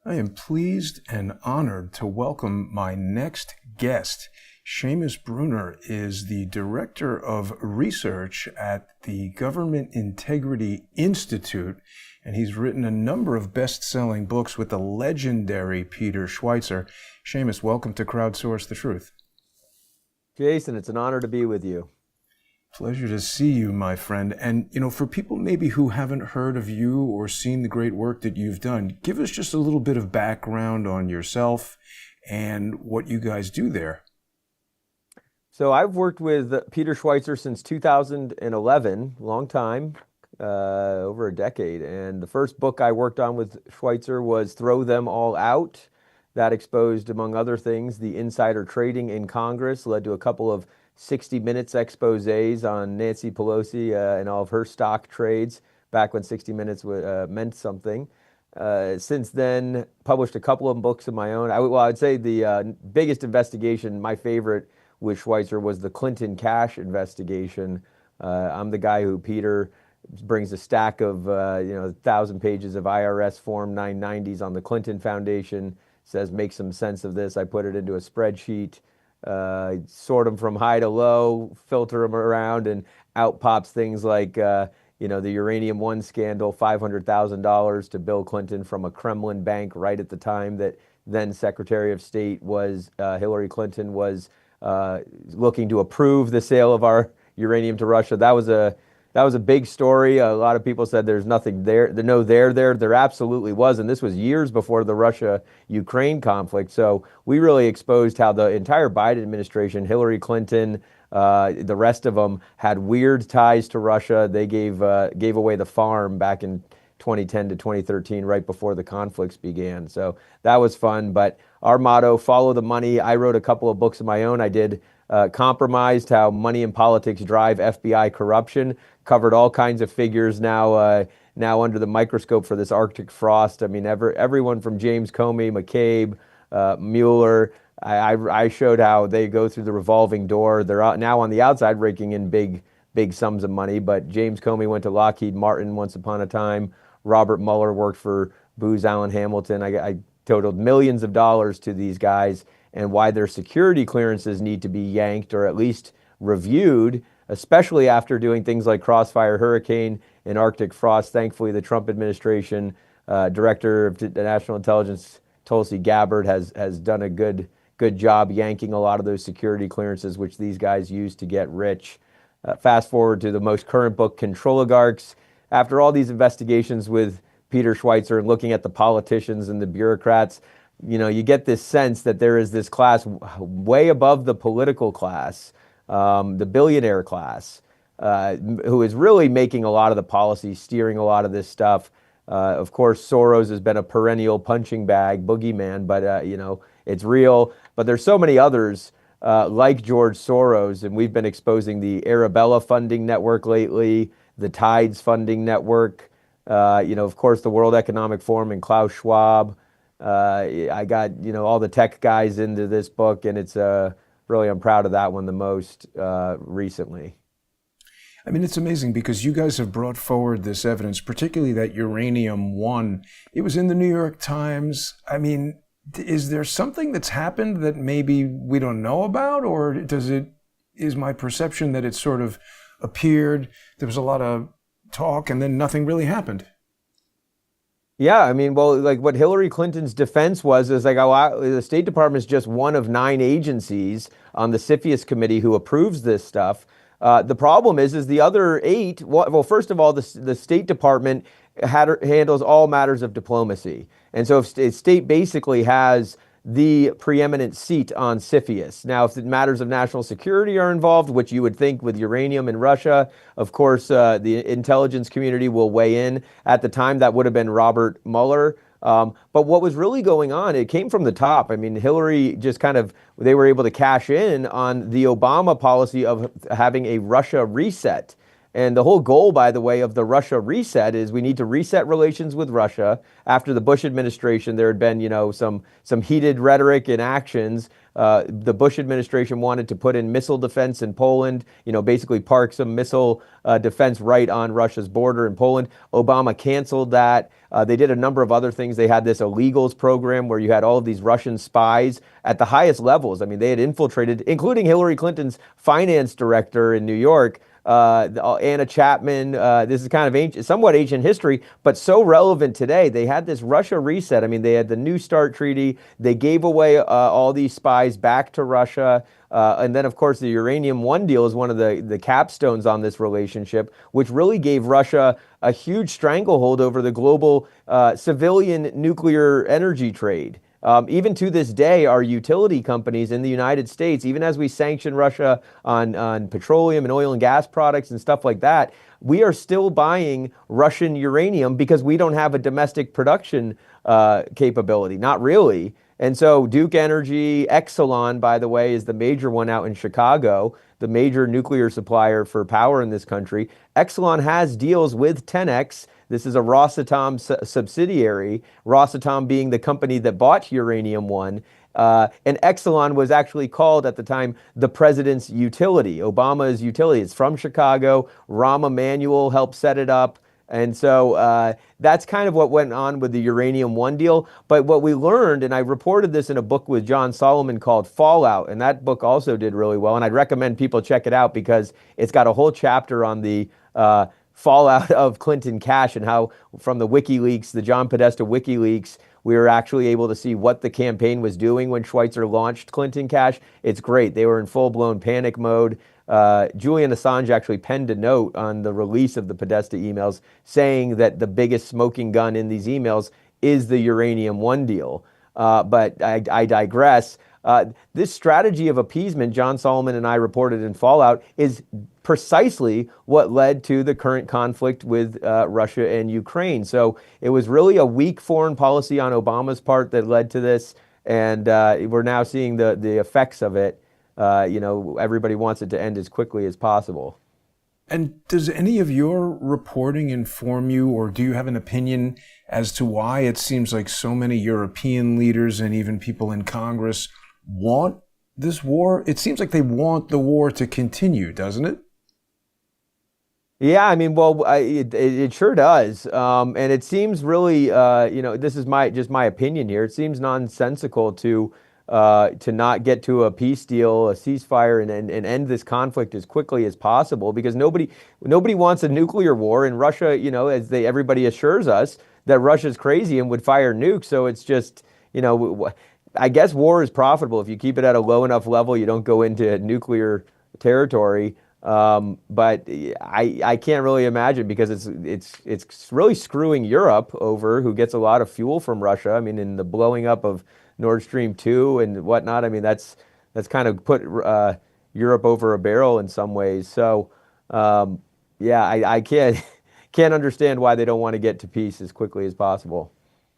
I am pleased and honored to welcome my next guest. Seamus Bruner is the Director of Research at the Government Integrity Institute, and he's written a number of best-selling books with the legendary Peter Schweizer. Seamus, welcome to Crowdsource the Truth. Jason, it's an honor to be with you. Pleasure to see you, my friend. And, for people maybe who haven't heard of you or seen the great work that you've done, give us just a little bit of background on yourself and what you guys do there. So I've worked with Peter Schweizer since 2011, long time, over a decade. And the first book I worked on with Schweizer was Throw Them All Out. That exposed, among other things, the insider trading in Congress, led to a couple of 60 Minutes exposés on Nancy Pelosi and all of her stock trades back when 60 Minutes meant something. Since then, published a couple of books of my own. I'd say the biggest investigation, my favorite with Schweizer, was the Clinton cash investigation. I'm the guy who Peter brings a stack of 1,000 pages of IRS Form 990s on the Clinton Foundation, says make some sense of this. I put it into a spreadsheet. Sort them from high to low, filter them around, and out pops things like, the Uranium One scandal, $500,000 to Bill Clinton from a Kremlin bank right at the time that then Secretary of State was, Hillary Clinton was looking to approve the sale of our uranium to Russia. That was a big story. A lot of people said there's nothing there. There absolutely was. And this was years before the Russia-Ukraine conflict. So we really exposed how the entire Biden administration, Hillary Clinton, the rest of them had weird ties to Russia. They gave away the farm back in 2010 to 2013, right before the conflicts began. So that was fun. But our motto, follow the money. I wrote a couple of books of my own. I did Compromised, How Money and Politics Drive FBI Corruption. Covered all kinds of figures now under the microscope for this Arctic frost. I mean, everyone from James Comey, McCabe, Mueller. I showed how they go through the revolving door. They're now on the outside raking in big sums of money. But James Comey went to Lockheed Martin once upon a time. Robert Mueller worked for Booz Allen Hamilton. I totaled millions of dollars to these guys, and why their security clearances need to be yanked or at least reviewed, especially after doing things like Crossfire Hurricane and Arctic Frost. Thankfully, the Trump administration, Director of National Intelligence Tulsi Gabbard has done a good job yanking a lot of those security clearances, which these guys use to get rich. Fast forward to the most current book, Controligarchs. After all these investigations with Peter Schweizer and looking at the politicians and the bureaucrats, you get this sense that there is this class way above the political class, the billionaire class, who is really making a lot of the policy, steering a lot of this stuff. Of course, Soros has been a perennial punching bag, boogeyman, but it's real. But there's so many others like George Soros, and we've been exposing the Arabella funding network lately, the Tides funding network, of course, the World Economic Forum and Klaus Schwab. I got, all the tech guys into this book, and it's really, I'm proud of that one the most recently. I mean, it's amazing because you guys have brought forward this evidence, particularly that Uranium One. It was in the New York Times. I mean, is there something that's happened that maybe we don't know about, or is my perception that it sort of appeared, there was a lot of talk, and then nothing really happened? Yeah, I mean, well, like what Hillary Clinton's defense is like, the State Department is just one of 9 agencies on the CFIUS committee who approves this stuff. The problem is the other 8, well, first of all, the State Department handles all matters of diplomacy. And so if state basically has the preeminent seat on CFIUS. Now, if the matters of national security are involved, which you would think with uranium in Russia, of course, the intelligence community will weigh in. At the time, that would have been Robert Mueller. But what was really going on, it came from the top. I mean, Hillary just they were able to cash in on the Obama policy of having a Russia reset. And the whole goal, by the way, of the Russia reset is we need to reset relations with Russia. After the Bush administration, there had been, some heated rhetoric and actions. The Bush administration wanted to put in missile defense in Poland, basically park some missile defense right on Russia's border in Poland. Obama canceled that. They did a number of other things. They had this illegals program where you had all of these Russian spies at the highest levels. I mean, they had infiltrated, including Hillary Clinton's finance director in New York, Anna Chapman. This is kind of somewhat ancient history, but so relevant today. They had this Russia reset. I mean, they had the New START treaty. They gave away all these spies back to Russia. And then, of course, the Uranium One deal is one of the capstones on this relationship, which really gave Russia a huge stranglehold over the global civilian nuclear energy trade. Even to this day, our utility companies in the United States, even as we sanction Russia on petroleum and oil and gas products and stuff like that, we are still buying Russian uranium because we don't have a domestic production capability. Not really. And so Duke Energy, Exelon, by the way, is the major one out in Chicago, the major nuclear supplier for power in this country. Exelon has deals with 10X. This is a Rosatom subsidiary, Rosatom being the company that bought Uranium One. And Exelon was actually called at the time the president's utility, Obama's utility. It's from Chicago. Rahm Emanuel helped set it up. And so that's kind of what went on with the Uranium One deal. But what we learned, and I reported this in a book with John Solomon called Fallout, and that book also did really well. And I'd recommend people check it out because it's got a whole chapter on the fallout of Clinton cash and how from the WikiLeaks, the John Podesta WikiLeaks, we were actually able to see what the campaign was doing when Schweizer launched Clinton cash. It's great. They were in full-blown panic mode. Julian Assange actually penned a note on the release of the Podesta emails saying that the biggest smoking gun in these emails is the Uranium One deal. But I digress. This strategy of appeasement, John Solomon and I reported in Fallout, is precisely what led to the current conflict with Russia and Ukraine. So it was really a weak foreign policy on Obama's part that led to this, and we're now seeing the effects of it. Everybody wants it to end as quickly as possible. And does any of your reporting inform you, or do you have an opinion as to why it seems like so many European leaders and even people in Congress want this war? It seems like they want the war to continue, doesn't it? Yeah, I mean, well, it sure does, and it seems really, this is just my opinion here. It seems nonsensical to not get to a peace deal, a ceasefire, and end this conflict as quickly as possible, because nobody wants a nuclear war. And Russia, as everybody assures us that Russia's crazy and would fire nukes. So it's just, I guess war is profitable if you keep it at a low enough level. You don't go into nuclear territory. But I can't really imagine, because it's really screwing Europe over, who gets a lot of fuel from Russia. I mean, in the blowing up of Nord Stream 2 and whatnot, I mean, that's kind of put Europe over a barrel in some ways. So I can't understand why they don't want to get to peace as quickly as possible.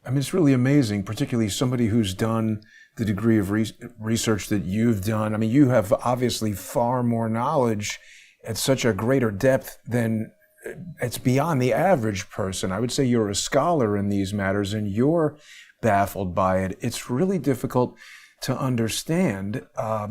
I mean, it's really amazing, particularly somebody who's done the degree of research that you've done. I mean, you have obviously far more knowledge at such a greater depth than it's beyond the average person. I would say you're a scholar in these matters, and you're baffled by it. It's really difficult to understand. I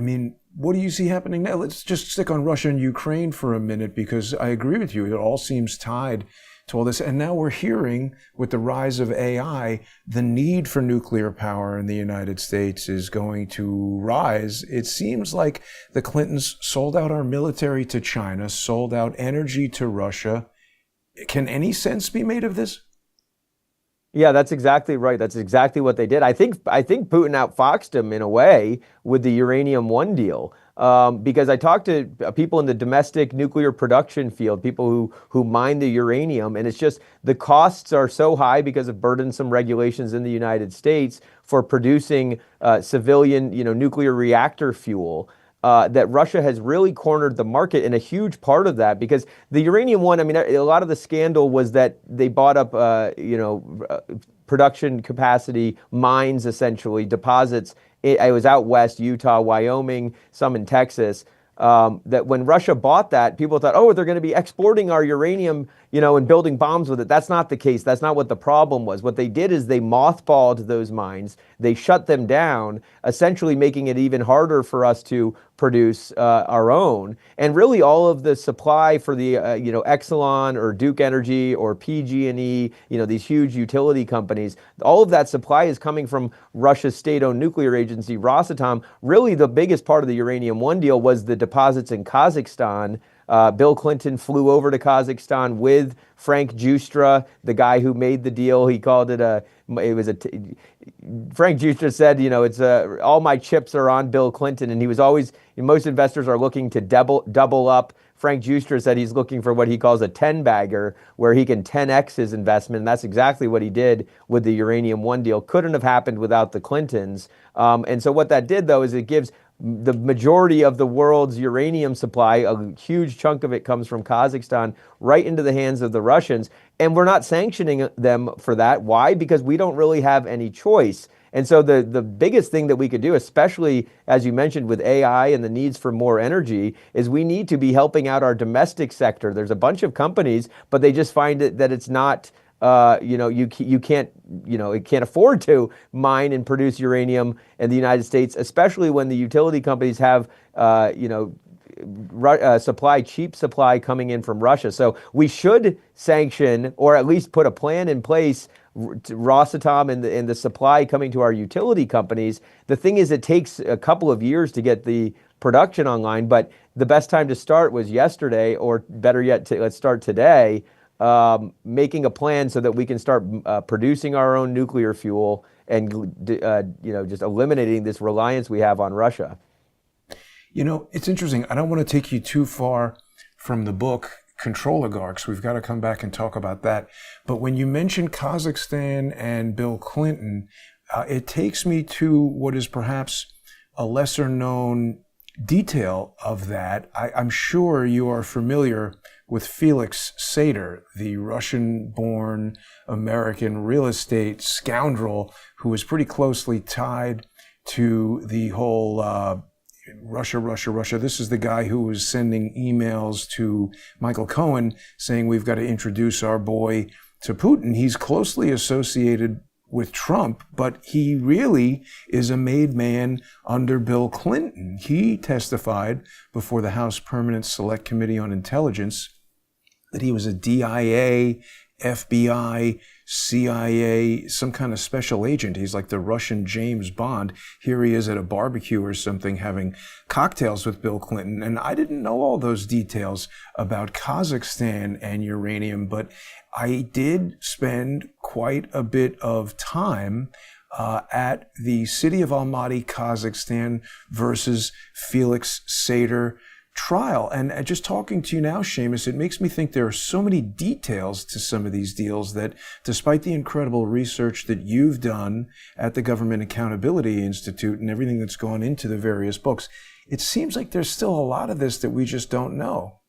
mean, what do you see happening now? Let's just stick on Russia and Ukraine for a minute, because I agree with you. It all seems tied to all this. And now we're hearing, with the rise of AI, the need for nuclear power in the United States is going to rise. It seems like the Clintons sold out our military to China, sold out energy to Russia. Can any sense be made of this? Yeah, that's exactly right. That's exactly what they did. I think Putin outfoxed him in a way with the Uranium One deal. Because I talked to people in the domestic nuclear production field, people who mine the uranium, and it's just the costs are so high because of burdensome regulations in the United States for producing civilian, nuclear reactor fuel. That Russia has really cornered the market, and a huge part of that, because the Uranium One, I mean, a lot of the scandal was that they bought up, production capacity, mines, essentially, deposits. It was out west, Utah, Wyoming, some in Texas. that when Russia bought that, people thought, oh, they're going to be exporting our uranium, and building bombs with it. That's not the case. That's not what the problem was. What they did is they mothballed those mines. They shut them down, essentially making it even harder for us to produce our own. And really all of the supply for the, Exelon or Duke Energy or PG&E, these huge utility companies, all of that supply is coming from Russia's state-owned nuclear agency, Rosatom. Really the biggest part of the Uranium One deal was the deposits in Kazakhstan. Bill Clinton flew over to Kazakhstan with Frank Justra, the guy who made the deal. He called it Frank Justra said, it's all my chips are on Bill Clinton. And he was always, most investors are looking to double up. Frank Justra said he's looking for what he calls a 10-bagger, where he can 10x his investment. And that's exactly what he did with the Uranium One deal. Couldn't have happened without the Clintons. And so what that did, though, is it gives the majority of the world's uranium supply, a huge chunk of it comes from Kazakhstan, right into the hands of the Russians. And we're not sanctioning them for that. Why? Because we don't really have any choice. And so the biggest thing that we could do, especially as you mentioned with AI and the needs for more energy, is we need to be helping out our domestic sector. There's a bunch of companies, but they just find that it's not, you can't, it can't afford to mine and produce uranium in the United States, especially when the utility companies have, cheap supply coming in from Russia. So we should sanction, or at least put a plan in place, Rosatom and the supply coming to our utility companies. The thing is, it takes a couple of years to get the production online, but the best time to start was yesterday, or better yet, let's start today, making a plan so that we can start producing our own nuclear fuel and just eliminating this reliance we have on Russia. It's interesting. I don't want to take you too far from the book Controligarchs. We've got to come back and talk about that. But when you mention Kazakhstan and Bill Clinton, it takes me to what is perhaps a lesser known detail of that. I'm sure you are familiar with Felix Sater, the Russian-born American real estate scoundrel who was pretty closely tied to the whole Russia. This is the guy who was sending emails to Michael Cohen saying we've got to introduce our boy to Putin. He's closely associated with Trump, but he really is a made man under Bill Clinton. He testified before the House Permanent Select Committee on Intelligence that he was a DIA, FBI, CIA, some kind of special agent. He's like the Russian James Bond. Here he is at a barbecue or something having cocktails with Bill Clinton. And I didn't know all those details about Kazakhstan and uranium, but I did spend quite a bit of time at the city of Almaty, Kazakhstan versus Felix Sater trial. And just talking to you now, Seamus, it makes me think there are so many details to some of these deals that despite the incredible research that you've done at the Government Accountability Institute and everything that's gone into the various books, it seems like there's still a lot of this that we just don't know.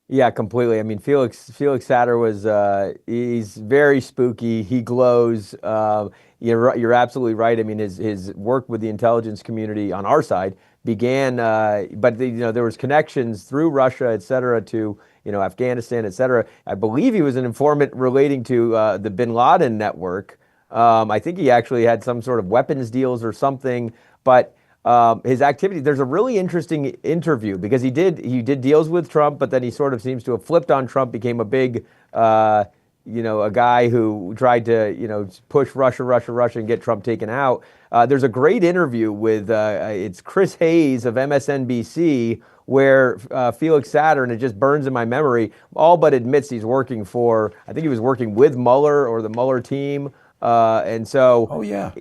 Yeah, completely. I mean, Felix Sater was, he's very spooky. He glows. You're absolutely right. I mean, his work with the intelligence community on our side began, but there was connections through Russia, et cetera, to Afghanistan, et cetera. I believe he was an informant relating to the Bin Laden network. I think he actually had some sort of weapons deals or something. But his activity, there's a really interesting interview because he did deals with Trump, but then he sort of seems to have flipped on Trump, became a big a guy who tried to, push Russia and get Trump taken out. There's a great interview with, it's Chris Hayes of MSNBC, where Felix Sater, and it just burns in my memory, all but admits he's working for, I think he was working with Mueller or the Mueller team. And so, oh yeah,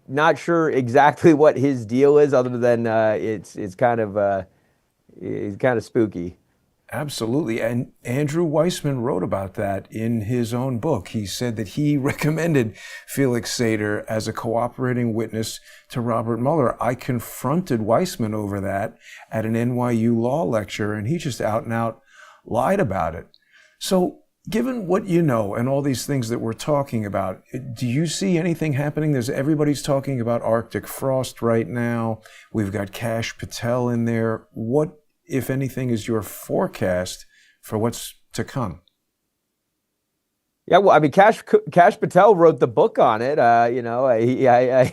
not sure exactly what his deal is, other than it's kind of spooky. Absolutely. And Andrew Weissman wrote about that in his own book. He said that he recommended Felix Sater as a cooperating witness to Robert Mueller. I confronted Weissman over that at an NYU law lecture, and he just out and out lied about it. So Given what you know and all these things that we're talking about, do you see anything happening? Everybody's talking about Arctic frost right now. We've got Kash Patel in there. What, if anything, is your forecast for what's to come? Yeah, well, I mean, Kash Patel wrote the book on it. I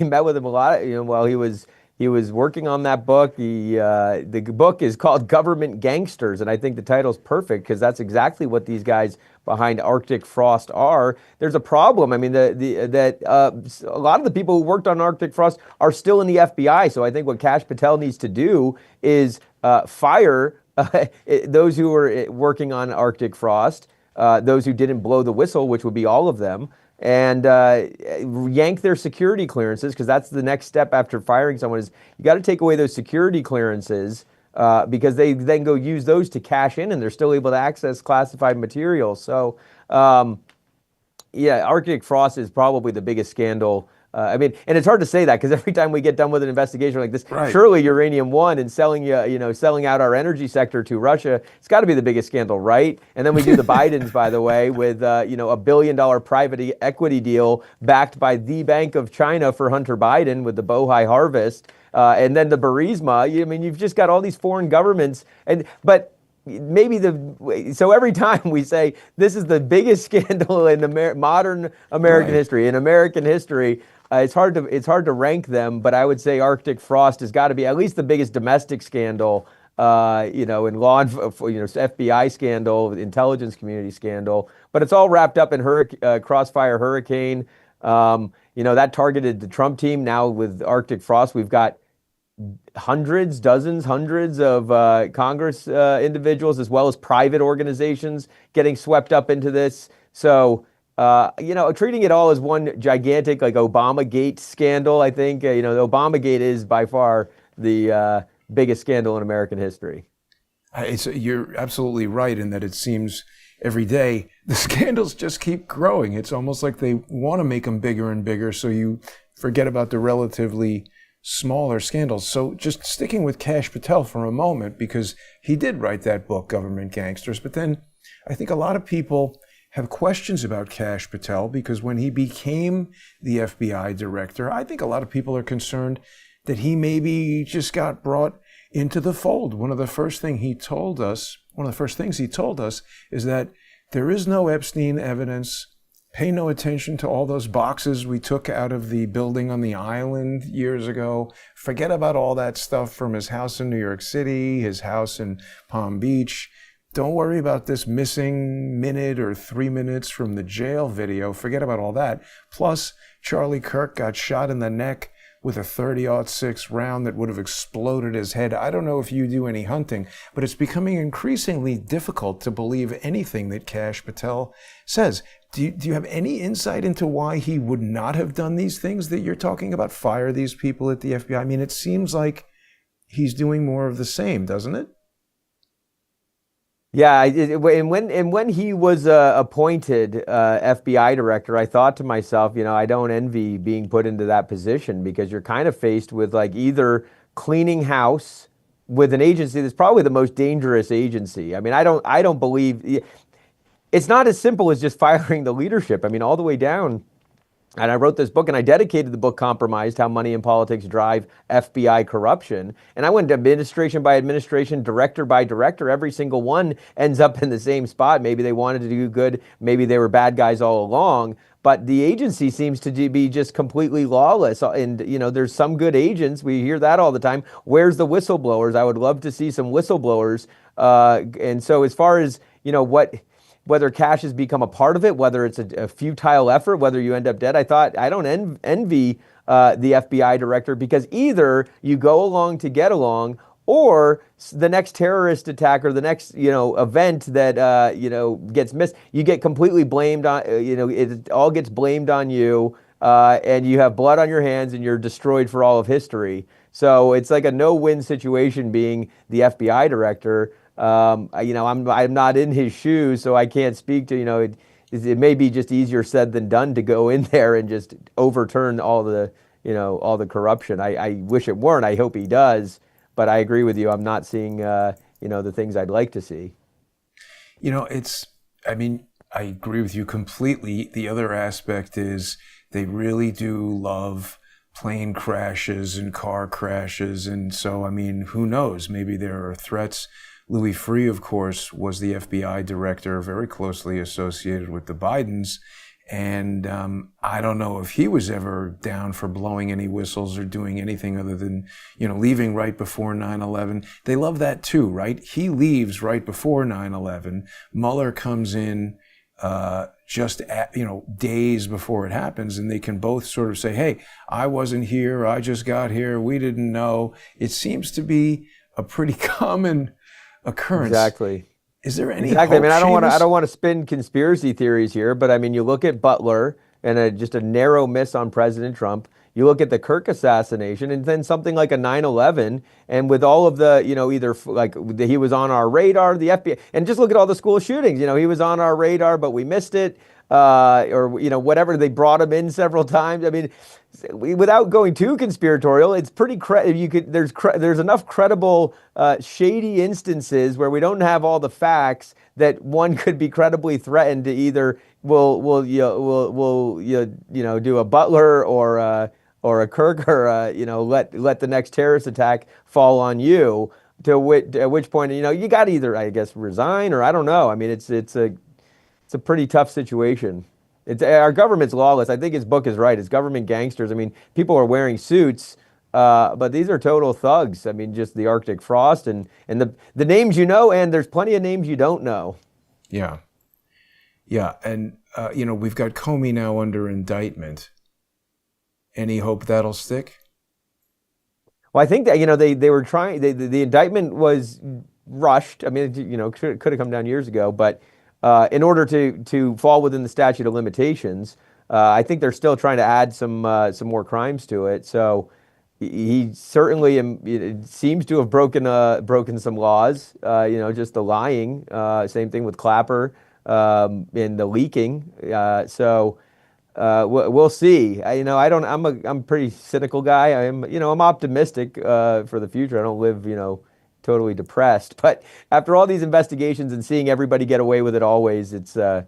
met with him a lot. While he was working on that book. The book is called Government Gangsters, and I think the title's perfect because that's exactly what these guys behind Arctic frost are. There's a problem. I mean, a lot of the people who worked on Arctic frost are still in the FBI. So I think what Kash Patel needs to do is fire those who were working on Arctic frost. Those who didn't blow the whistle, which would be all of them, and yank their security clearances, because that's the next step after firing someone is you got to take away those security clearances because they then go use those to cash in and they're still able to access classified material. So yeah, Arctic frost is probably the biggest scandal. I mean, and it's hard to say that because every time we get done with an investigation like this, right, surely Uranium One and selling out our energy sector to Russia, it's got to be the biggest scandal, right? And then we do the Bidens, by the way, with a $1 billion private equity deal backed by the Bank of China for Hunter Biden with the Bohai Harvest, and then the Burisma. I mean, you've just got all these foreign governments, but so every time we say this is the biggest scandal in modern American history, in American history, it's hard to rank them, but I would say Arctic frost has got to be at least the biggest domestic scandal, in FBI scandal, intelligence community scandal. But it's all wrapped up in Crossfire Hurricane. That targeted the Trump team. Now with Arctic frost, we've got hundreds of Congress individuals as well as private organizations getting swept up into this. So, treating it all as one gigantic like Obamagate scandal, I think, the Obamagate is by far the biggest scandal in American history. You're absolutely right in that it seems every day the scandals just keep growing. It's almost like they want to make them bigger and bigger, so you forget about the relatively smaller scandals. So just sticking with Kash Patel for a moment, because he did write that book, Government Gangsters, but then I think a lot of people have questions about Kash Patel because when he became the FBI director, I think a lot of people are concerned that he maybe just got brought into the fold. One of the first things he told us is that there is no Epstein evidence. Pay no attention to all those boxes we took out of the building on the island years ago. Forget about all that stuff from his house in New York City, his house in Palm Beach. Don't worry about this missing minute or 3 minutes from the jail video. Forget about all that. Plus, Charlie Kirk got shot in the neck with a .30-06 round that would have exploded his head. I don't know if you do any hunting, but it's becoming increasingly difficult to believe anything that Kash Patel says. Do you have any insight into why he would not have done these things that you're talking about, fire these people at the FBI? I mean, it seems like he's doing more of the same, doesn't it? Yeah, and when he was appointed FBI director, I thought to myself, I don't envy being put into that position because you're kind of faced with like either cleaning house with an agency that's probably the most dangerous agency. I mean, I don't believe it's not as simple as just firing the leadership. I mean, all the way down. And I wrote this book and I dedicated the book Compromised, How Money and Politics Drive FBI Corruption. And I went administration by administration, director by director. Every single one ends up in the same spot. Maybe they wanted to do good. Maybe they were bad guys all along. But the agency seems to be just completely lawless. And, there's some good agents. We hear that all the time. Where's the whistleblowers? I would love to see some whistleblowers. And so as far as, whether Kash has become a part of it, whether it's a futile effort, whether you end up dead, I don't envy the FBI director because either you go along to get along or the next terrorist attack or the next, event that, gets missed, you get completely blamed on, it all gets blamed on you and you have blood on your hands and you're destroyed for all of history. So it's like a no-win situation being the FBI director. I'm not in his shoes, so I can't speak to, it may be just easier said than done to go in there and just overturn all the corruption. I wish it weren't. I hope he does, but I agree with you. I'm not seeing, the things I'd like to see. I agree with you completely. The other aspect is they really do love plane crashes and car crashes. And so, I mean, who knows? Maybe there are threats. Louis Freeh, of course, was the FBI director, very closely associated with the Bidens. And I don't know if he was ever down for blowing any whistles or doing anything other than, leaving right before 9/11. They love that too, right? He leaves right before 9/11. Mueller comes in just days before it happens, and they can both sort of say, hey, I wasn't here, I just got here, we didn't know. It seems to be a pretty common occurrence. Exactly. Is there any Exactly. hope, I mean, Seamus? I don't want to spin conspiracy theories here, but I mean, you look at Butler and just a narrow miss on President Trump. You look at the Kirk assassination, and then something like a 9/11, and with all of the, either like he was on our radar, the FBI, and just look at all the school shootings. He was on our radar, but we missed it, or whatever. They brought him in several times. I mean, without going too conspiratorial, it's pretty there's enough credible shady instances where we don't have all the facts that one could be credibly threatened to either will do a Butler or a Kirk or let the next terrorist attack fall on you. At which point you got to either, I guess, resign, or I don't know. I mean, it's a pretty tough situation. Our government's lawless. I think his book is right. It's government gangsters. I mean, people are wearing suits, but these are total thugs. I mean, just the Arctic frost and the names and there's plenty of names you don't know. Yeah. Yeah. And, we've got Comey now under indictment. Any hope that'll stick? Well, I think that, they were trying, the indictment was rushed. I mean, could have come down years ago, but in order to fall within the statute of limitations, I think they're still trying to add some more crimes to it. So he certainly seems to have broken some laws. Just the lying. Same thing with Clapper and the leaking. We'll see. I'm a pretty cynical guy. I'm optimistic for the future. I don't live totally depressed. But after all these investigations and seeing everybody get away with it always, I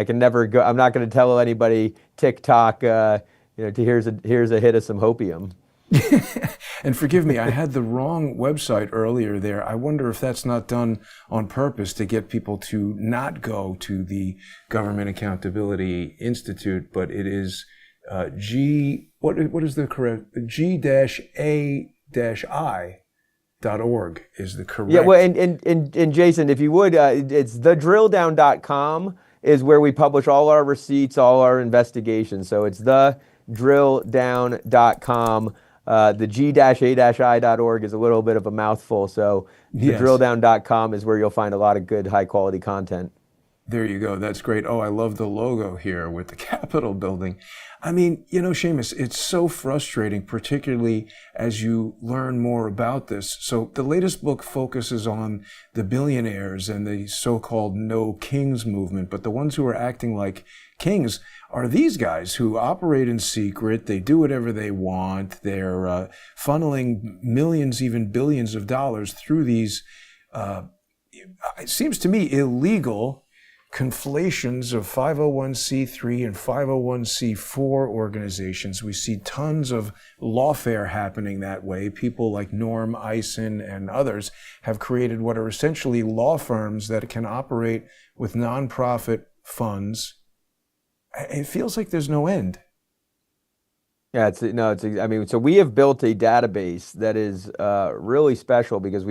can never go. I'm not going to tell anybody TikTok. Here's a hit of some hopium. And forgive me, I had the wrong website earlier there. I wonder if that's not done on purpose to get people to not go to the Government Accountability Institute, but it is what is the correct G-A-I.org is the correct. Yeah, well, and Jason, if you would, it's thedrilldown.com is where we publish all our receipts, all our investigations. So it's thedrilldown.com. The G-A-I.org is a little bit of a mouthful. So yes. thedrilldown.com is where you'll find a lot of good, high quality content. There you go. That's great. Oh, I love the logo here with the Capitol building. I mean, Seamus, it's so frustrating, particularly as you learn more about this. So the latest book focuses on the billionaires and the so-called no kings movement, but the ones who are acting like kings are these guys who operate in secret. They do whatever they want. They're funneling millions, even billions of dollars through these, it seems to me, illegal conflations of 501c3 and 501c4 organizations. We see tons of lawfare happening that way. People like Norm Eisen and others have created what are essentially law firms that can operate with nonprofit funds. It feels like there's no end. Yeah, so we have built a database that is really special because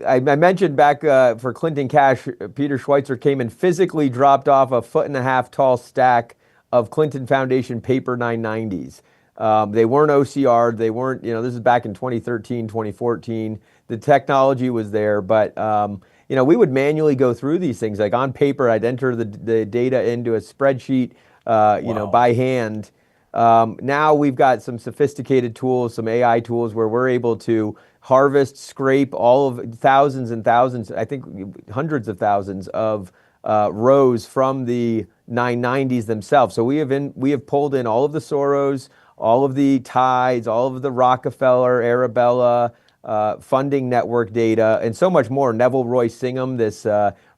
I mentioned back for Clinton Cash, Peter Schweizer came and physically dropped off a 1.5 foot tall stack of Clinton Foundation paper 990s. They weren't OCR'd. They weren't, this is back in 2013, 2014. The technology was there, but we would manually go through these things. Like on paper, I'd enter the data into a spreadsheet, Wow. by hand. Now we've got some sophisticated tools, some AI tools where we're able to harvest, scrape all of thousands and thousands, I think hundreds of thousands of rows from the 990s themselves. So we have pulled in all of the Soros, all of the Tides, all of the Rockefeller, Arabella, funding network data, and so much more. Neville Roy Singham, this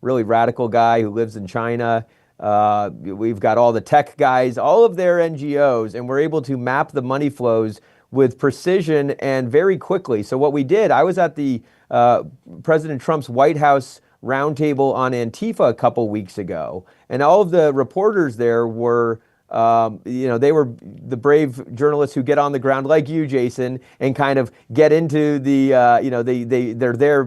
really radical guy who lives in China. We've got all the tech guys, all of their NGOs, and we're able to map the money flows with precision and very quickly. So what we did, I was at the President Trump's White House roundtable on Antifa a couple weeks ago, and all of the reporters there were they were the brave journalists who get on the ground like you, Jason, and kind of get into the, they're there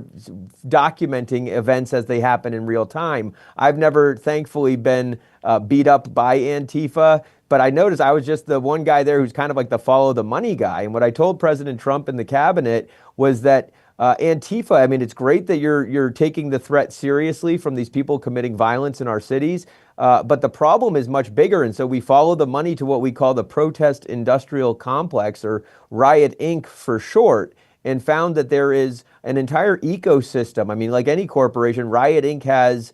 documenting events as they happen in real time. I've never, thankfully, been beat up by Antifa, but I noticed I was just the one guy there who's kind of like the follow the money guy. And what I told President Trump and the cabinet was that Antifa, I mean, it's great that you're taking the threat seriously from these people committing violence in our cities, but the problem is much bigger. And so we follow the money to what we call the protest industrial complex, or Riot Inc. for short, and found that there is an entire ecosystem. I mean, like any corporation, Riot Inc. has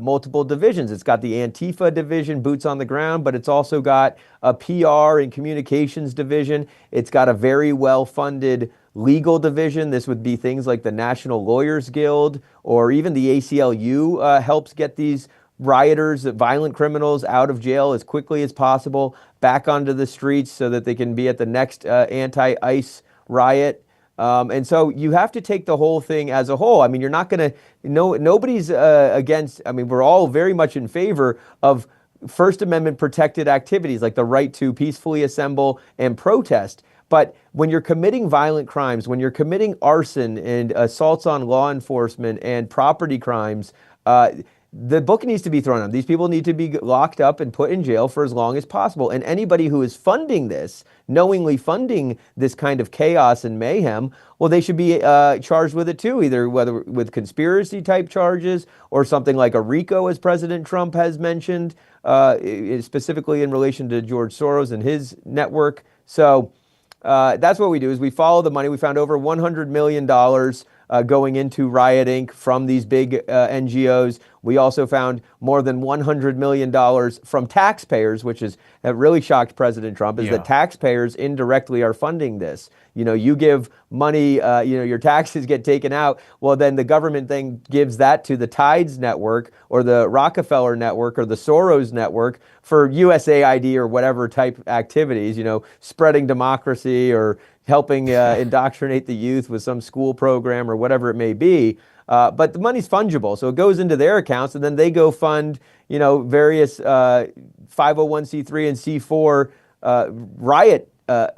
multiple divisions. It's got the Antifa division, boots on the ground, but it's also got a PR and communications division. It's got a very well-funded legal division. This would be things like the National Lawyers Guild, or even the ACLU helps get these rioters, violent criminals, out of jail as quickly as possible, back onto the streets so that they can be at the next anti-ICE riot. And so you have to take the whole thing as a whole. I mean, you're not going to, nobody's against, I mean, we're all very much in favor of First Amendment protected activities like the right to peacefully assemble and protest. But when you're committing violent crimes, when you're committing arson and assaults on law enforcement and property crimes, the book needs to be thrown on. These people need to be locked up and put in jail for as long as possible. And anybody who is funding this, knowingly funding this kind of chaos and mayhem, well, they should be charged with it too, either whether with conspiracy type charges or something like a RICO, as President Trump has mentioned, specifically in relation to George Soros and his network. So that's what we do, is we follow the money. We found over $100 million going into Riot Inc. from these big NGOs. We also found more than $100 million from taxpayers, which is that really shocked President Trump, is that taxpayers indirectly are funding this. You know, you give money, your taxes get taken out. Well, then the government then gives that to the Tides Network or the Rockefeller Network or the Soros Network for USAID or whatever type activities, spreading democracy or helping indoctrinate the youth with some school program or whatever it may be. But the money's fungible, so it goes into their accounts, and then they go fund, various 501c3 and C4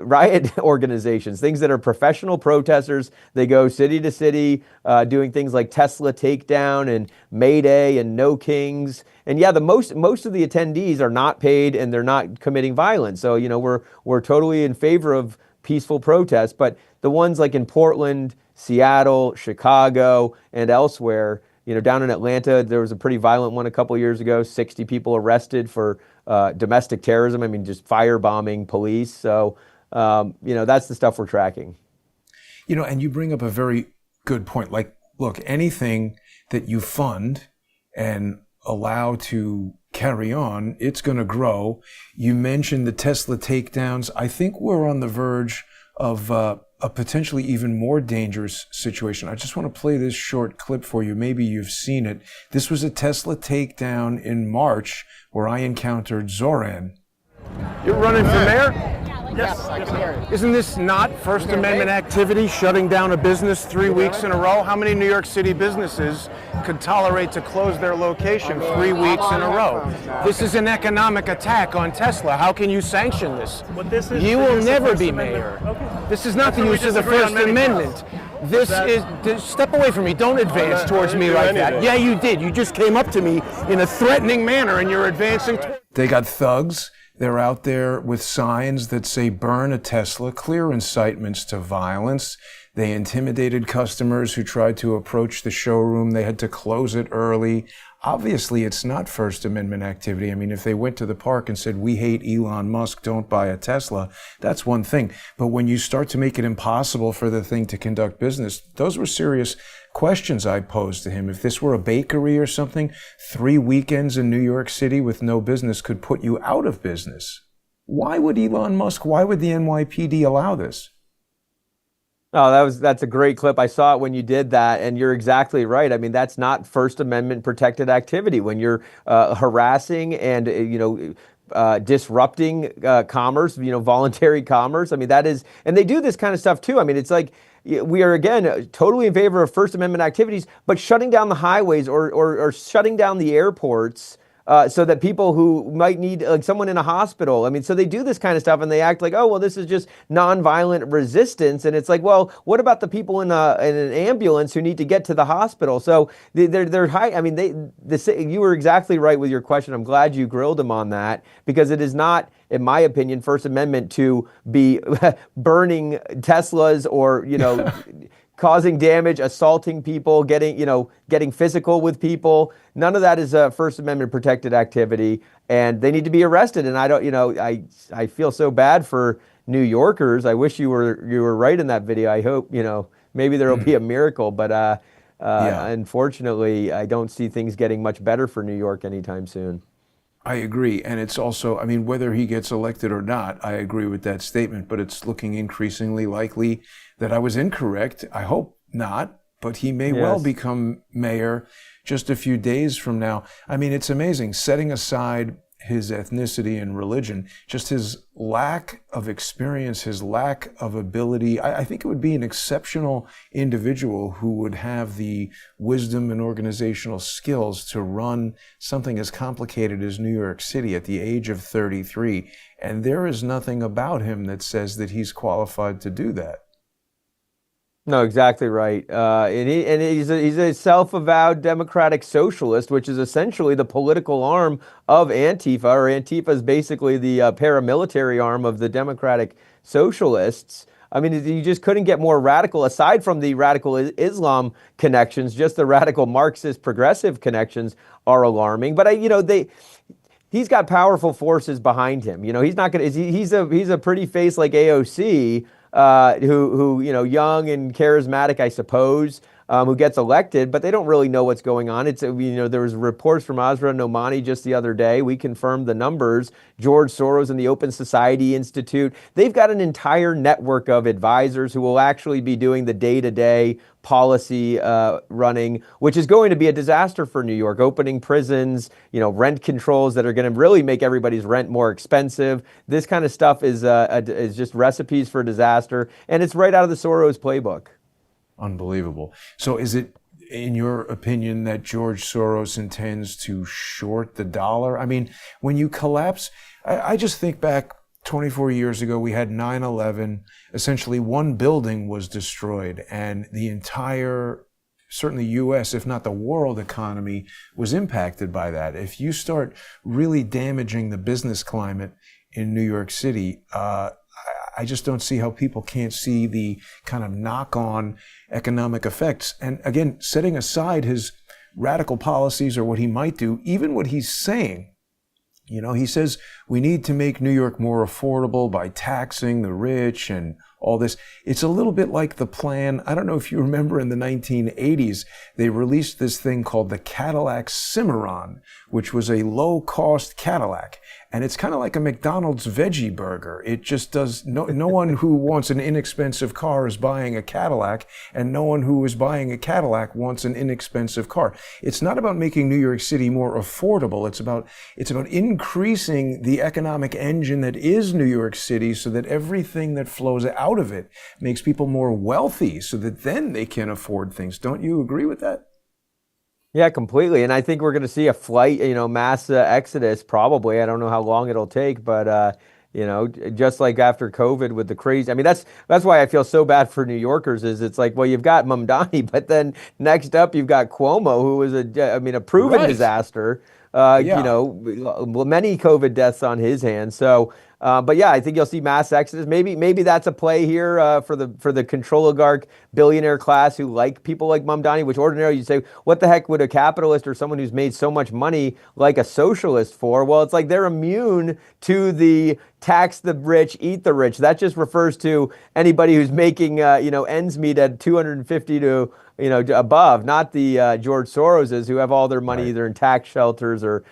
riot organizations, things that are professional protesters. They go city to city doing things like Tesla Takedown and May Day and No Kings. And yeah, most of the attendees are not paid and they're not committing violence. So, we're totally in favor of peaceful protests, but the ones like in Portland, Seattle, Chicago, and elsewhere, down in Atlanta, there was a pretty violent one a couple years ago, 60 people arrested for domestic terrorism. I mean, just firebombing police. So, that's the stuff we're tracking. And you bring up a very good point. Like, look, anything that you fund and allow to carry on, it's going to grow. You mentioned the Tesla takedowns. I think we're on the verge of a potentially even more dangerous situation. I just want to play this short clip for you. Maybe you've seen it. This was a Tesla takedown in March where I encountered Zoran. You're running for mayor? Yes, I can hear you. Isn't this not First Amendment activity, shutting down a business 3 weeks in a row? How many New York City businesses could tolerate to close their location 3 weeks in a row? This is an economic attack on Tesla. How can you sanction this? You will never be mayor. This is not the use of the First Amendment. This is, step away from me. Don't advance towards me like that. Yeah, you did. You just came up to me in a threatening manner and you're advancing. They got thugs. They're out there with signs that say burn a Tesla, clear incitements to violence. They intimidated customers who tried to approach the showroom. They had to close it early. Obviously, it's not First Amendment activity. I mean, if they went to the park and said, we hate Elon Musk, don't buy a Tesla, that's one thing. But when you start to make it impossible for the thing to conduct business, those were serious questions I posed to him. If this were a bakery or something, 3 weekends in New York City with no business could put you out of business. Why would Elon Musk, why would the NYPD allow this? Oh, that's a great clip. I saw it when you did that, and you're exactly right. I mean, that's not First Amendment protected activity when you're harassing and disrupting commerce, voluntary commerce. I mean, that is, and they do this kind of stuff too. I mean, it's like we are again totally in favor of First Amendment activities, but shutting down the highways or shutting down the airports. So that people who might need like someone in a hospital, I mean, so they do this kind of stuff and they act like, oh, well, this is just nonviolent resistance. And it's like, well, what about the people in an ambulance who need to get to the hospital? So they're high. I mean, you were exactly right with your question. I'm glad you grilled them on that because it is not, in my opinion, First Amendment to be burning Teslas or, causing damage, assaulting people, getting physical with people. None of that is a First Amendment protected activity, and they need to be arrested. And I don't, I feel so bad for New Yorkers. I wish you were right in that video. I hope, maybe there will be a miracle, but unfortunately, I don't see things getting much better for New York anytime soon. I agree. And it's also, I mean, whether he gets elected or not, I agree with that statement, but it's looking increasingly likely that I was incorrect. I hope not, but he may well become mayor just a few days from now. I mean, it's amazing. Setting aside his ethnicity and religion, just his lack of experience, his lack of ability. I think it would be an exceptional individual who would have the wisdom and organizational skills to run something as complicated as New York City at the age of 33. And there is nothing about him that says that he's qualified to do that. No, exactly right. And he's a self-avowed democratic socialist, which is essentially the political arm of Antifa, or Antifa is basically the paramilitary arm of the democratic socialists. I mean, you just couldn't get more radical. Aside from the radical Islam connections, just the radical Marxist progressive connections are alarming. But he's got powerful forces behind him. He's not going to. He's a pretty face like AOC. Who young and charismatic, I suppose, who gets elected, but they don't really know what's going on. There was reports from Asra Nomani just the other day. We confirmed the numbers. George Soros and the Open Society Institute, they've got an entire network of advisors who will actually be doing the day-to-day policy running, which is going to be a disaster for New York, opening prisons, rent controls that are going to really make everybody's rent more expensive. This kind of stuff is just recipes for disaster, and it's right out of the Soros playbook. Unbelievable. So is it, in your opinion, that George Soros intends to short the dollar? I mean, when you collapse, I just think back 24 years ago, we had 9/11. Essentially, one building was destroyed, and the entire, certainly U.S., if not the world economy, was impacted by that. If you start really damaging the business climate in New York City, I just don't see how people can't see the kind of knock-on economic effects. And again, setting aside his radical policies or what he might do, even what he's saying, he says we need to make New York more affordable by taxing the rich and all this. It's a little bit like the plan. I don't know if you remember in the 1980s, they released this thing called the Cadillac Cimarron, which was a low-cost Cadillac. And it's kind of like a McDonald's veggie burger. It just does, no one who wants an inexpensive car is buying a Cadillac, and no one who is buying a Cadillac wants an inexpensive car. It's not about making New York City more affordable. It's about increasing the economic engine that is New York City so that everything that flows out of it makes people more wealthy so that then they can afford things. Don't you agree with that? Yeah, completely. And I think we're going to see a flight, mass exodus probably. I don't know how long it'll take, but, just like after COVID with the crazy. I mean, that's why I feel so bad for New Yorkers is it's like, well, you've got Mamdani, but then next up you've got Cuomo, who was a proven disaster. Many COVID deaths on his hands. So, but yeah, I think you'll see mass exodus. Maybe that's a play here for the Controligarch billionaire class who like people like Mamdani, which ordinarily you say, what the heck would a capitalist or someone who's made so much money like a socialist for? Well, it's like they're immune to the tax the rich, eat the rich. That just refers to anybody who's making ends meet at 250 to above, not the George Soroses who have all their money either in tax shelters or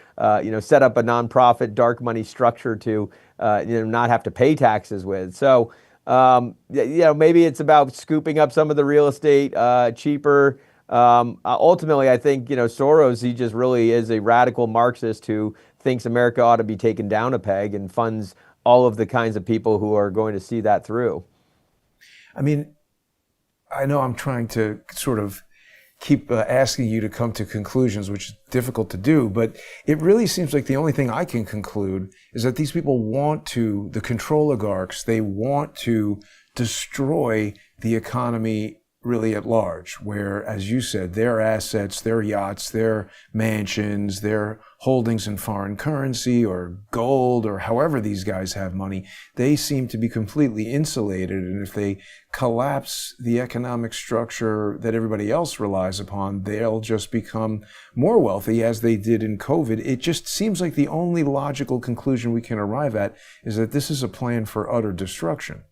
set up a nonprofit dark money structure to not have to pay taxes with. So Maybe it's about scooping up some of the real estate cheaper. Ultimately, I think, Soros, he just really is a radical Marxist who thinks America ought to be taken down a peg and funds all of the kinds of people who are going to see that through. I mean, I know I'm trying to sort of keep asking you to come to conclusions, which is difficult to do, but it really seems like the only thing I can conclude is that these people want to, the controligarchs, they want to destroy the economy really at large, where, as you said, their assets, their yachts, their mansions, their holdings in foreign currency or gold or however these guys have money, they seem to be completely insulated. And if they collapse the economic structure that everybody else relies upon, they'll just become more wealthy as they did in COVID. It just seems like the only logical conclusion we can arrive at is that this is a plan for utter destruction.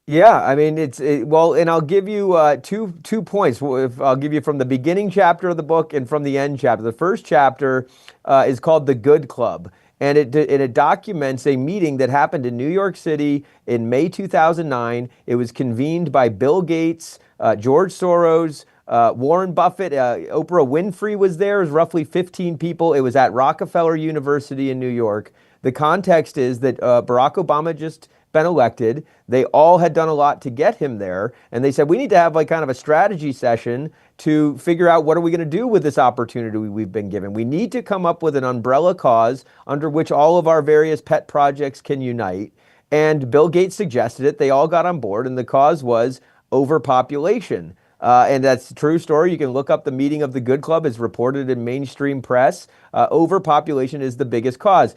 Yeah, I mean, and I'll give you two points. I'll give you from the beginning chapter of the book and from the end chapter. The first chapter is called The Good Club, and it documents a meeting that happened in New York City in May 2009. It was convened by Bill Gates, George Soros, Warren Buffett, Oprah Winfrey was there. It was roughly 15 people. It was at Rockefeller University in New York. The context is that Barack Obama just been elected. They all had done a lot to get him there. And they said, we need to have like kind of a strategy session to figure out what are we going to do with this opportunity we've been given. We need to come up with an umbrella cause under which all of our various pet projects can unite. And Bill Gates suggested it. They all got on board. And the cause was overpopulation. And that's a true story. You can look up the meeting of the Good Club. It's reported in mainstream press. Overpopulation is the biggest cause.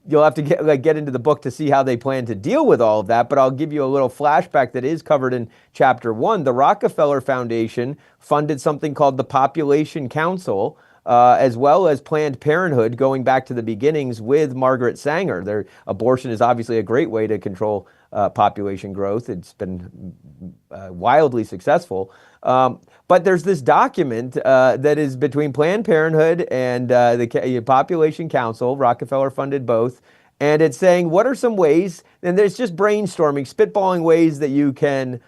You'll have to get into the book to see how they plan to deal with all of that, but I'll give you a little flashback that is covered in chapter 1. The Rockefeller Foundation funded something called the Population Council, as well as Planned Parenthood, going back to the beginnings with Margaret Sanger. Their abortion is obviously a great way to control population growth. It's been wildly successful. But there's this document that is between Planned Parenthood and the Population Council. Rockefeller funded both. And it's saying, what are some ways, and there's just brainstorming, spitballing ways that you can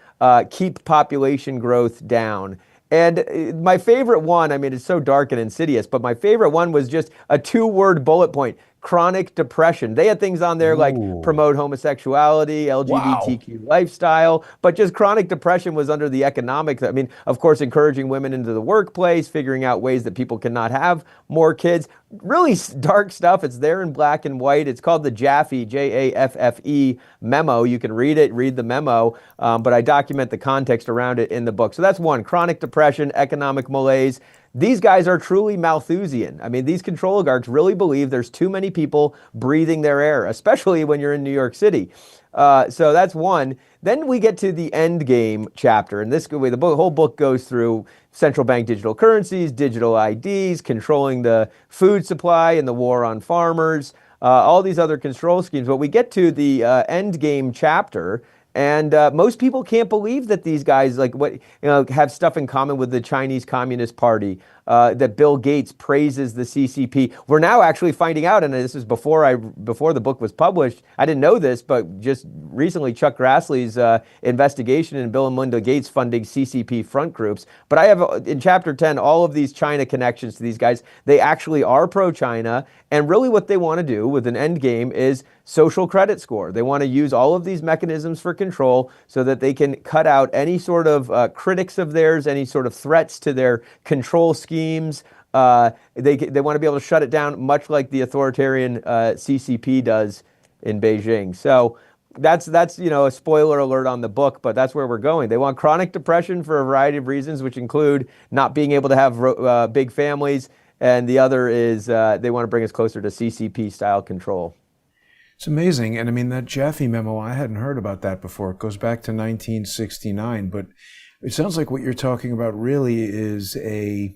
keep population growth down. And my favorite one, I mean, it's so dark and insidious, but my favorite one was just a 2-word bullet point: chronic depression. They had things on there like promote homosexuality, LGBTQ lifestyle, but just chronic depression was under the economics. I mean, of course, encouraging women into the workplace, figuring out ways that people cannot have more kids. Really dark stuff. It's there in black and white. It's called the Jaffy, Jaffe memo. You can read it, read the memo, but I document the context around it in the book. So that's one: chronic depression, economic malaise. These guys are truly Malthusian. I mean, these controligarchs really believe there's too many people breathing their air, especially when you're in New York City. So that's one. Then we get to the end game chapter, and this way the whole book goes through central bank digital currencies, digital IDs, controlling the food supply and the war on farmers, all these other control schemes. But we get to the end game chapter, and most people can't believe that these guys have stuff in common with the Chinese Communist Party, that Bill Gates praises the CCP. We're now actually finding out, and this is before the book was published. I didn't know this, but just recently Chuck Grassley's investigation in Bill and Melinda Gates funding CCP front groups. But I have in chapter 10 all of these China connections to these guys. They actually are pro-China, and really what they want to do with an end game is social credit score. They want to use all of these mechanisms for control so that they can cut out any sort of critics of theirs, any sort of threats to their control schemes. They want to be able to shut it down, much like the authoritarian CCP does in Beijing. So that's a spoiler alert on the book, but that's where we're going. They want chronic depression for a variety of reasons, which include not being able to have big families, and the other is they want to bring us closer to CCP style control. It's amazing. And I mean, that Jaffy memo, I hadn't heard about that before. It goes back to 1969, but it sounds like what you're talking about really is a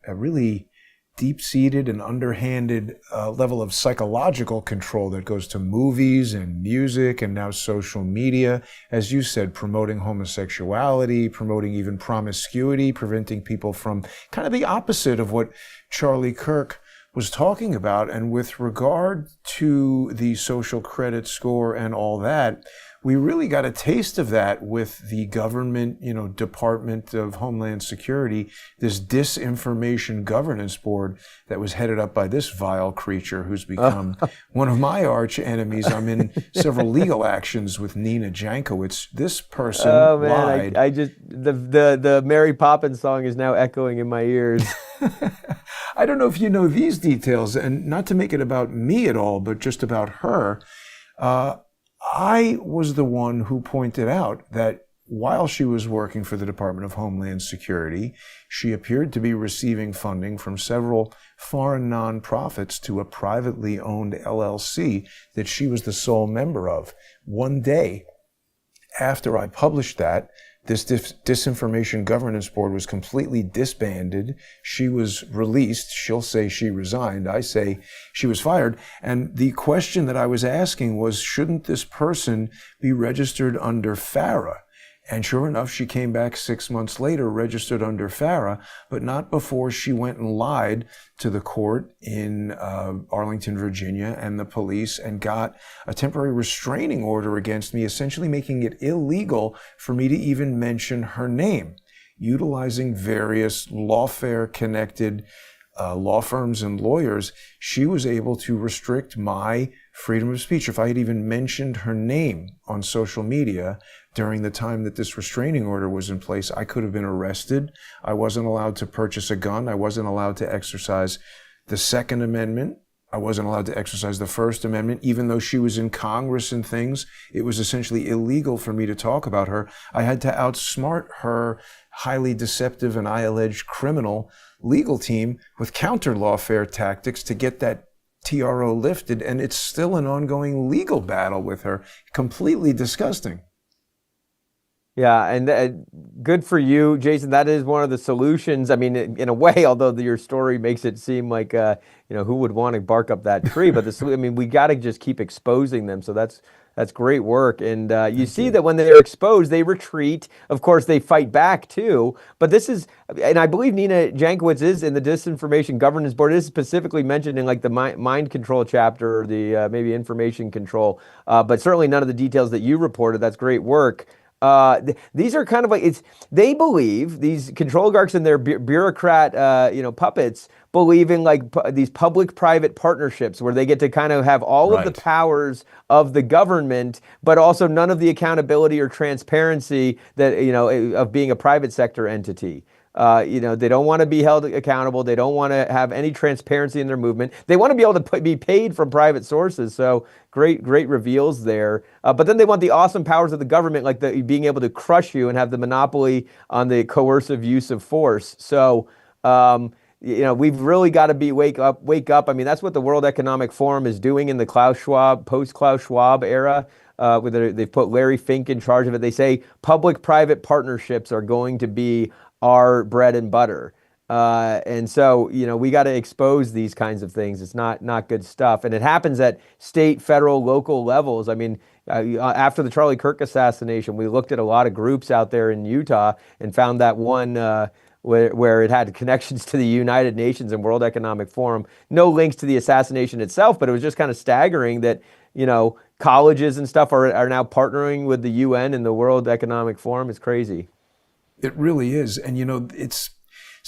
really deep-seated and underhanded level of psychological control that goes to movies and music and now social media. As you said, promoting homosexuality, promoting even promiscuity, preventing people from kind of the opposite of what Charlie Kirk was talking about. And with regard to the social credit score and all that, we really got a taste of that with the government, Department of Homeland Security, this Disinformation Governance Board that was headed up by this vile creature who's become one of my arch enemies. I'm in several legal actions with Nina Jankowicz. This person lied. I just the Mary Poppins song is now echoing in my ears. I don't know if you know these details, and not to make it about me at all, but just about her. I was the one who pointed out that while she was working for the Department of Homeland Security, she appeared to be receiving funding from several foreign nonprofits to a privately owned LLC that she was the sole member of. One day after I published that, this Disinformation Governance Board was completely disbanded. She was released. She'll say she resigned. I say she was fired. And the question that I was asking was, shouldn't this person be registered under FARA? And sure enough, she came back 6 months later, registered under FARA, but not before she went and lied to the court in Arlington, Virginia, and the police, and got a temporary restraining order against me, essentially making it illegal for me to even mention her name, utilizing various Lawfare-connected law firms and lawyers. She was able to restrict my freedom of speech. If I had even mentioned her name on social media during the time that this restraining order was in place, I could have been arrested. I wasn't allowed to purchase a gun. I wasn't allowed to exercise the Second Amendment. I wasn't allowed to exercise the First Amendment. Even though she was in Congress and things, it was essentially illegal for me to talk about her. I had to outsmart her highly deceptive and I allege criminal legal team with counter lawfare tactics to get that TRO lifted, and it's still an ongoing legal battle with her. Completely disgusting. Yeah, and good for you, Jason. That is one of the solutions. I mean, in a way, although your story makes it seem like, who would want to bark up that tree? But we got to just keep exposing them. So that's great work. And you see that when they're exposed, they retreat. Of course, they fight back too. But this is, and I believe Nina Jankowicz is in the Disinformation Governance Board. It is specifically mentioned in like the mind control chapter, or the maybe information control. But certainly none of the details that you reported. That's great work. These are kind of like, they believe, these Controligarchs and their bureaucrat, puppets believe in like these public-private partnerships where they get to kind of have all of the powers of the government, but also none of the accountability or transparency that, of being a private sector entity. They don't want to be held accountable. They don't want to have any transparency in their movement. They want to be able to be paid from private sources. So great reveals there. But then they want the awesome powers of the government, like being able to crush you and have the monopoly on the coercive use of force. So, we've really got to wake up. I mean, that's what the World Economic Forum is doing in the post-Klaus Schwab era. They've put Larry Fink in charge of it. They say public-private partnerships are going to be our bread and butter. And so, we got to expose these kinds of things. It's not good stuff. And it happens at state, federal, local levels. I mean, after the Charlie Kirk assassination, we looked at a lot of groups out there in Utah and found that one where it had connections to the United Nations and World Economic Forum. No links to the assassination itself, but it was just kind of staggering that, colleges and stuff are now partnering with the UN and the World Economic Forum. It's crazy. It really is. And,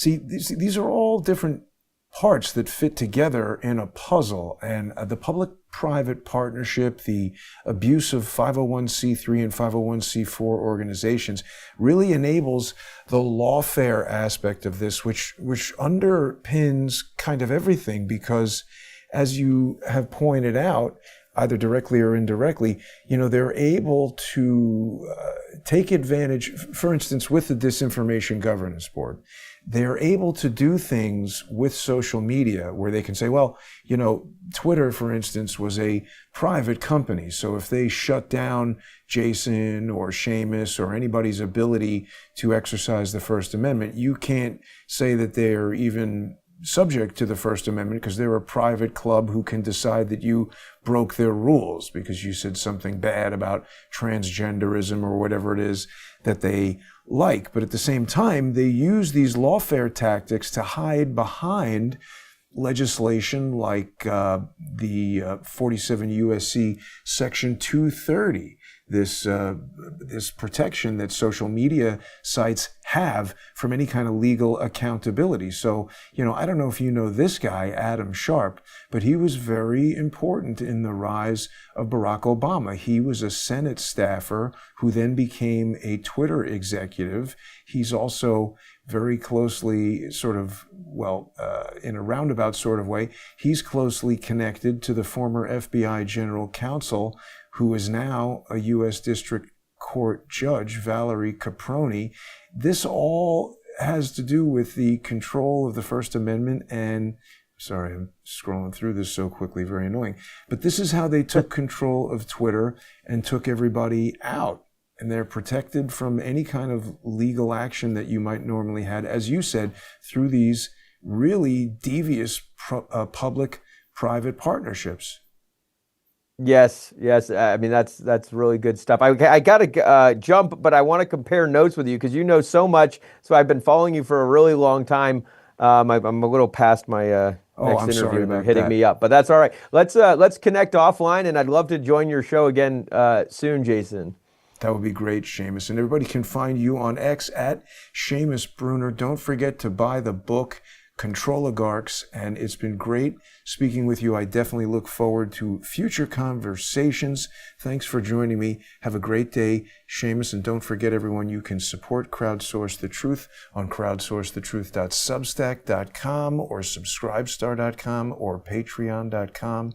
these are all different parts that fit together in a puzzle. And the public-private partnership, the abuse of 501c3 and 501c4 organizations really enables the lawfare aspect of this, which underpins kind of everything, because as you have pointed out, either directly or indirectly, they're able to take advantage, for instance, with the Disinformation Governance Board. They're able to do things with social media where they can say, well, Twitter, for instance, was a private company. So if they shut down Jason or Seamus or anybody's ability to exercise the First Amendment, you can't say that they're even subject to the First Amendment because they're a private club who can decide that you broke their rules because you said something bad about transgenderism or whatever it is that they like. But at the same time, they use these lawfare tactics to hide behind legislation like the 47 USC Section 230 this protection that social media sites have from any kind of legal accountability. So, I don't know if you know this guy, Adam Sharp, but he was very important in the rise of Barack Obama. He was a Senate staffer who then became a Twitter executive. He's also very closely in a roundabout sort of way, he's closely connected to the former FBI General Counsel, who is now a U.S. District Court Judge, Valerie Caproni. This all has to do with the control of the First Amendment and, sorry, I'm scrolling through this so quickly, very annoying. But this is how they took control of Twitter and took everybody out. And they're protected from any kind of legal action that you might normally had, as you said, through these really devious public-private partnerships. Yes. I mean, that's really good stuff. I got to jump, but I want to compare notes with you because you know so much. So I've been following you for a really long time. I'm a little past my next interview. They're hitting me up, but that's all right. Let's connect offline, and I'd love to join your show again soon, Jason. That would be great, Seamus. And everybody can find you on X at Seamus Bruner. Don't forget to buy the book, Controligarchs. And it's been great speaking with you. I definitely look forward to future conversations. Thanks for joining me. Have a great day, Seamus. And don't forget, everyone, you can support Crowdsource the Truth on crowdsourcethetruth.substack.com or subscribestar.com or patreon.com.